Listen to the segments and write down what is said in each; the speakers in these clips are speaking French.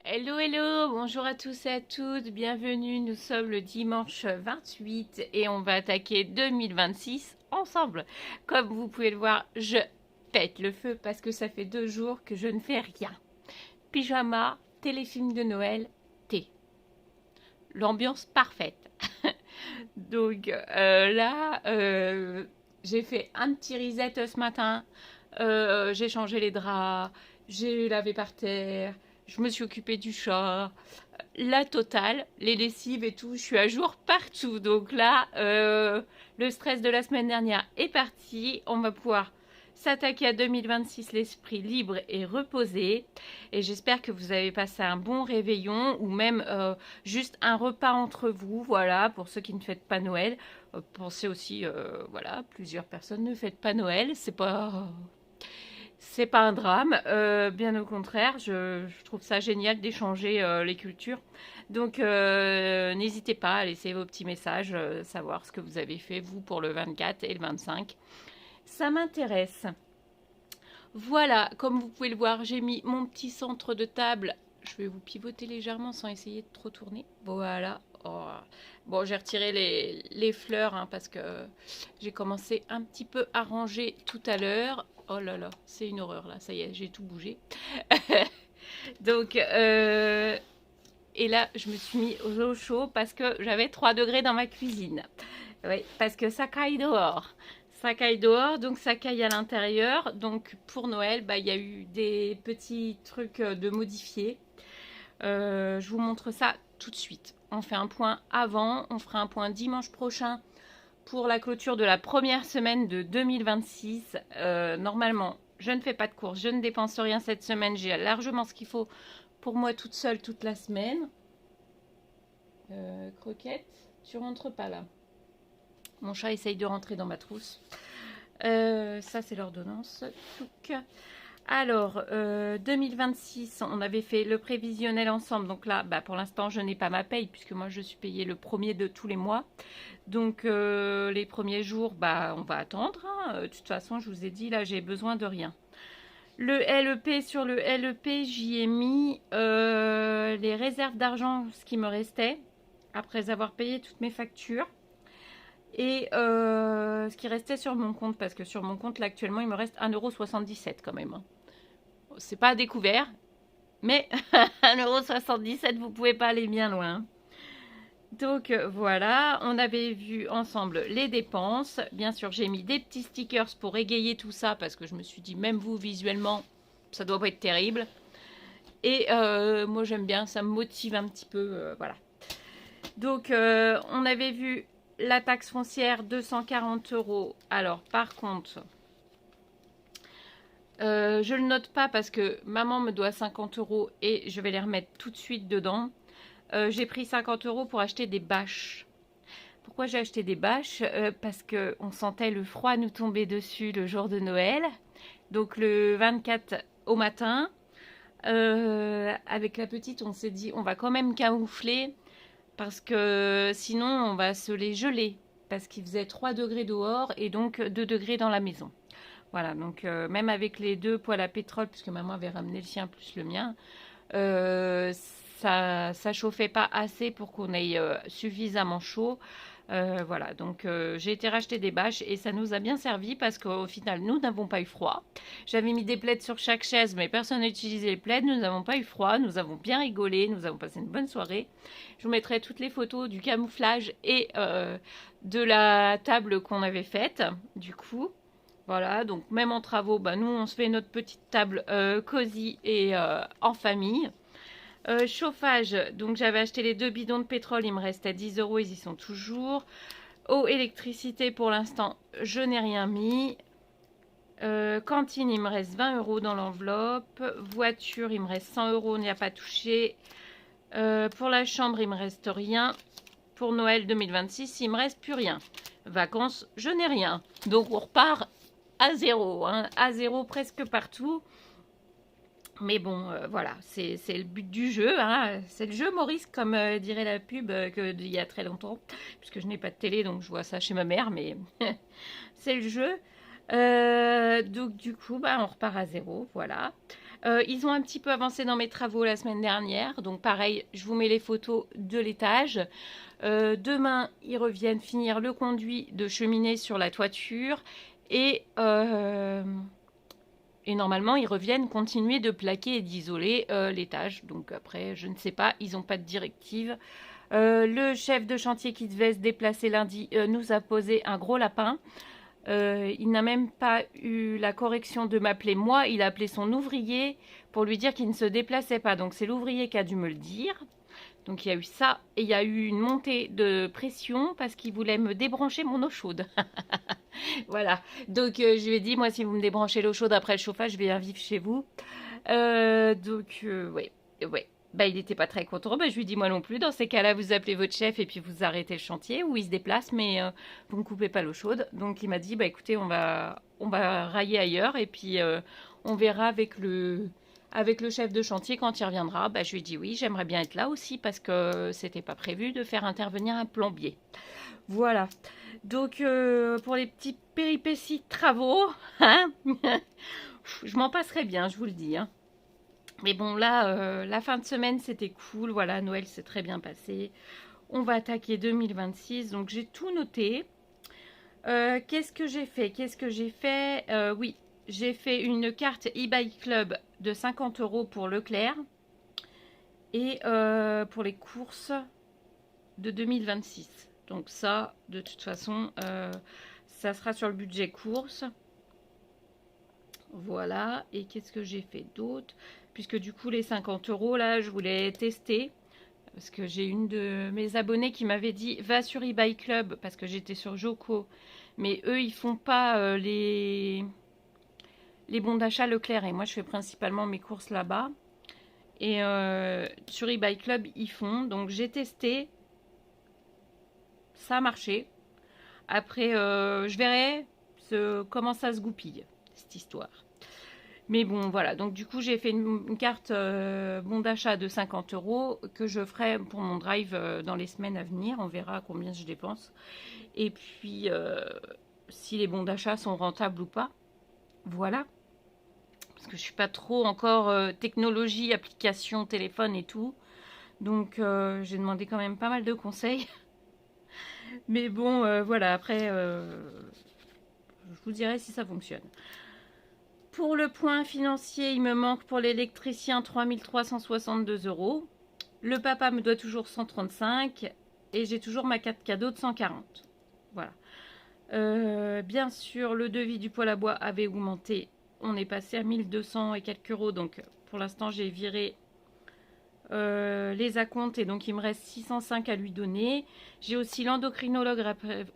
Hello, hello, bonjour à tous et à toutes, bienvenue, nous sommes le dimanche 28 et on va attaquer 2026 ensemble. Comme vous pouvez le voir, je pète le feu parce que ça fait 2 jours que je ne fais rien. Pyjama, téléfilm de Noël, thé. L'ambiance parfaite. Donc là, j'ai fait un petit reset ce matin. J'ai changé les draps, j'ai lavé par terre, je me suis occupée du chat, la totale, les lessives et tout. Je suis à jour partout. Donc là, le stress de la semaine dernière est parti. On va pouvoir s'attaquer à 2026 l'esprit libre et reposé. Et j'espère que vous avez passé un bon réveillon ou même juste un repas entre vous. Voilà, pour ceux qui ne fêtent pas Noël. Pensez aussi, voilà, plusieurs personnes ne fêtent pas Noël. C'est pas un drame, bien au contraire, je trouve ça génial d'échanger les cultures. Donc n'hésitez pas à laisser vos petits messages, savoir ce que vous avez fait vous pour le 24 et le 25. Ça m'intéresse. Voilà, comme vous pouvez le voir, j'ai mis mon petit centre de table. Je vais vous pivoter légèrement sans essayer de trop tourner. Voilà. Oh. Bon, j'ai retiré les fleurs hein, parce que j'ai commencé un petit peu à ranger tout à l'heure. Oh là là, c'est une horreur là, ça y est, j'ai tout bougé. Donc, et là, je me suis mis au chaud parce que j'avais 3 degrés dans ma cuisine. Oui, parce que ça caille dehors. Ça caille dehors, donc ça caille à l'intérieur. Donc pour Noël, bah, il y a eu des petits trucs de modifiés. Je vous montre ça tout de suite. On fait un point avant, on fera un point dimanche prochain pour la clôture de la première semaine de 2026. Normalement, je ne fais pas de courses, je ne dépense rien cette semaine. J'ai largement ce qu'il faut pour moi toute seule toute la semaine. Croquette, tu rentres pas là. Mon chat essaye de rentrer dans ma trousse. Ça, c'est l'ordonnance. Alors, 2026, on avait fait le prévisionnel ensemble. Donc là, bah, pour l'instant, je n'ai pas ma paye puisque moi, je suis payée le premier de tous les mois. Donc, les premiers jours, bah, on va attendre. Hein. De toute façon, je vous ai dit, là, j'ai besoin de rien. Le LEP, sur le LEP, j'y ai mis les réserves d'argent, ce qui me restait, après avoir payé toutes mes factures. Et ce qui restait sur mon compte, parce que sur mon compte, là, actuellement, il me reste 1,77 € quand même. C'est pas à découvert, mais 1,77 €, vous pouvez pas aller bien loin. Donc voilà, on avait vu ensemble les dépenses. Bien sûr, j'ai mis des petits stickers pour égayer tout ça, parce que je me suis dit, même vous, visuellement, ça doit pas être terrible. Et moi, j'aime bien, ça me motive un petit peu, voilà. Donc, on avait vu la taxe foncière, 240 €. Alors, par contre, je le note pas parce que maman me doit 50 € et je vais les remettre tout de suite dedans. J'ai pris 50 € pour acheter des bâches. Pourquoi j'ai acheté des bâches? Parce que on sentait le froid nous tomber dessus le jour de Noël. Donc le 24 au matin, avec la petite, on s'est dit on va quand même camoufler parce que sinon on va se les geler parce qu'il faisait 3 degrés dehors et donc 2 degrés dans la maison. Voilà, donc même avec les deux poêles à pétrole, puisque maman avait ramené le sien plus le mien, ça chauffait pas assez pour qu'on ait suffisamment chaud. Voilà, donc j'ai été racheter des bâches et ça nous a bien servi parce qu'au final, nous n'avons pas eu froid. J'avais mis des plaids sur chaque chaise, mais personne n'a utilisé les plaids. Nous n'avons pas eu froid, nous avons bien rigolé, nous avons passé une bonne soirée. Je vous mettrai toutes les photos du camouflage et de la table qu'on avait faite, du coup. Voilà, donc même en travaux, bah, nous on se fait notre petite table cosy et en famille. Chauffage, donc j'avais acheté les 2 bidons de pétrole, il me restait 10 €, ils y sont toujours. Eau, électricité, pour l'instant, je n'ai rien mis. Cantine, il me reste 20 € dans l'enveloppe. Voiture, il me reste 100 €, on n'y a pas touché. Pour la chambre, il me reste rien. Pour Noël 2026, il me reste plus rien. Vacances, je n'ai rien. Donc on repart à zéro, hein, à zéro presque partout. Mais bon, voilà, c'est le but du jeu. Hein. C'est le jeu, Maurice, comme dirait la pub d'il y a très longtemps. Puisque je n'ai pas de télé, donc je vois ça chez ma mère, mais c'est le jeu. Donc du coup, bah, on repart à zéro, voilà. Ils ont un petit peu avancé dans mes travaux la semaine dernière, donc pareil, je vous mets les photos de l'étage. Demain, ils reviennent finir le conduit de cheminée sur la toiture et normalement, ils reviennent continuer de plaquer et d'isoler l'étage. Donc après, je ne sais pas, ils n'ont pas de directive. Le chef de chantier qui devait se déplacer lundi nous a posé un gros lapin. Il n'a même pas eu la correction de m'appeler moi, il a appelé son ouvrier pour lui dire qu'il ne se déplaçait pas. Donc c'est l'ouvrier qui a dû me le dire. Donc il y a eu ça et il y a eu une montée de pression parce qu'il voulait me débrancher mon eau chaude. Voilà. Donc je lui ai dit, moi si vous me débranchez l'eau chaude après le chauffage, je viens vivre chez vous. Ouais, ouais. Bah, il n'était pas très content. Bah, je lui dis moi non plus. Dans ces cas-là, vous appelez votre chef et puis vous arrêtez le chantier où il se déplace, mais vous ne coupez pas l'eau chaude. Donc il m'a dit bah écoutez, on va railler ailleurs et puis on verra avec le chef de chantier quand il reviendra. Bah, je lui ai dit oui, j'aimerais bien être là aussi parce que c'était pas prévu de faire intervenir un plombier. Voilà. Donc pour les petits péripéties de travaux, hein, je m'en passerai bien, je vous le dis. Hein. Mais bon, là, la fin de semaine, c'était cool. Voilà, Noël s'est très bien passé. On va attaquer 2026. Donc, j'ai tout noté. Qu'est-ce que j'ai fait? Oui, j'ai fait une carte e-bike club de 50 € pour Leclerc. Et pour les courses de 2026. Donc ça, de toute façon, ça sera sur le budget course. Voilà. Et qu'est-ce que j'ai fait d'autre? Puisque du coup, les 50 € là, je voulais tester. Parce que j'ai une de mes abonnées qui m'avait dit va sur eBay Club parce que j'étais sur Joko. Mais eux, ils font pas les bons d'achat Leclerc. Et moi, je fais principalement mes courses là-bas. Et sur eBay Club, ils font. Donc, j'ai testé. Ça a marché. Après, je verrai comment ça se goupille, cette histoire. Mais bon, voilà. Donc, du coup, j'ai fait une carte bon d'achat de 50 € que je ferai pour mon drive dans les semaines à venir. On verra combien je dépense. Et puis, si les bons d'achat sont rentables ou pas. Voilà. Parce que je suis pas trop encore technologie, application, téléphone et tout. Donc, j'ai demandé quand même pas mal de conseils. Mais bon, voilà. Après, je vous dirai si ça fonctionne. Pour le point financier, il me manque pour l'électricien 3 362 €. Le papa me doit toujours 135 et j'ai toujours ma carte cadeau de 140. Voilà. Bien sûr, le devis du poêle à bois avait augmenté. On est passé à 1200 et quelques euros. Donc, pour l'instant, j'ai viré les acomptes et donc il me reste 605 à lui donner. J'ai aussi l'endocrinologue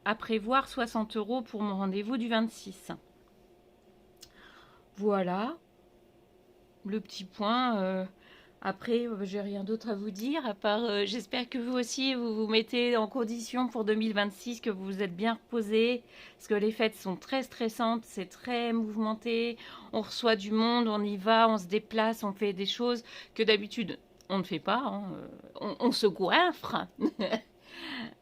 à prévoir 60 € pour mon rendez-vous du 26. Voilà, le petit point. Après, j'ai rien d'autre à vous dire, à part j'espère que vous aussi, vous vous mettez en condition pour 2026, que vous vous êtes bien reposé, parce que les fêtes sont très stressantes, c'est très mouvementé, on reçoit du monde, on y va, on se déplace, on fait des choses que d'habitude on ne fait pas, hein. On se goinfre.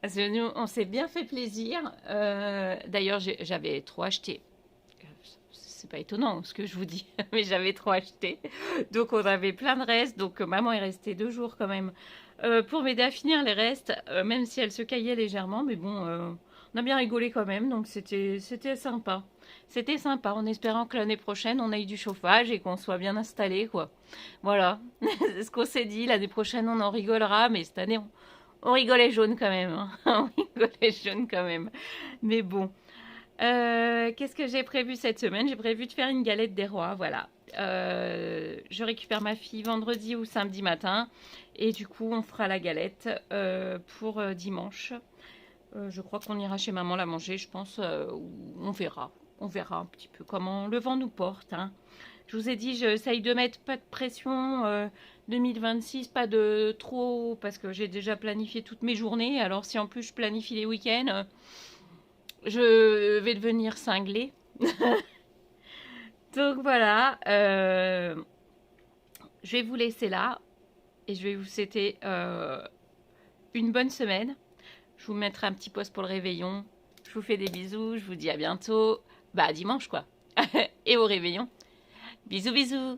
Parce que nous, on s'est bien fait plaisir. D'ailleurs, j'avais trop acheté. C'est pas étonnant ce que je vous dis, mais j'avais trop acheté. Donc on avait plein de restes. Donc maman est restée 2 jours quand même pour m'aider à finir les restes, même si elle se caillait légèrement. Mais bon, on a bien rigolé quand même. Donc c'était sympa. C'était sympa en espérant que l'année prochaine on ait du chauffage et qu'on soit bien installé, quoi. Voilà, c'est ce qu'on s'est dit. L'année prochaine on en rigolera, mais cette année on rigolait jaune quand même. Hein. On rigolait jaune quand même. Mais bon. Qu'est-ce que j'ai prévu cette semaine? J'ai prévu de faire une galette des rois, voilà. Je récupère ma fille vendredi ou samedi matin et du coup on fera la galette pour dimanche. Je crois qu'on ira chez maman la manger, je pense. On verra. On verra un petit peu comment le vent nous porte. Hein. Je vous ai dit, j'essaye de mettre pas de pression 2026, pas de trop, parce que j'ai déjà planifié toutes mes journées. Alors si en plus je planifie les week-ends, je vais devenir cinglée. Donc voilà, je vais vous laisser là et je vais vous souhaiter une bonne semaine. Je vous mettrai un petit post pour le réveillon. Je vous fais des bisous, je vous dis à bientôt. Bah, dimanche, quoi. Et au réveillon. Bisous, bisous.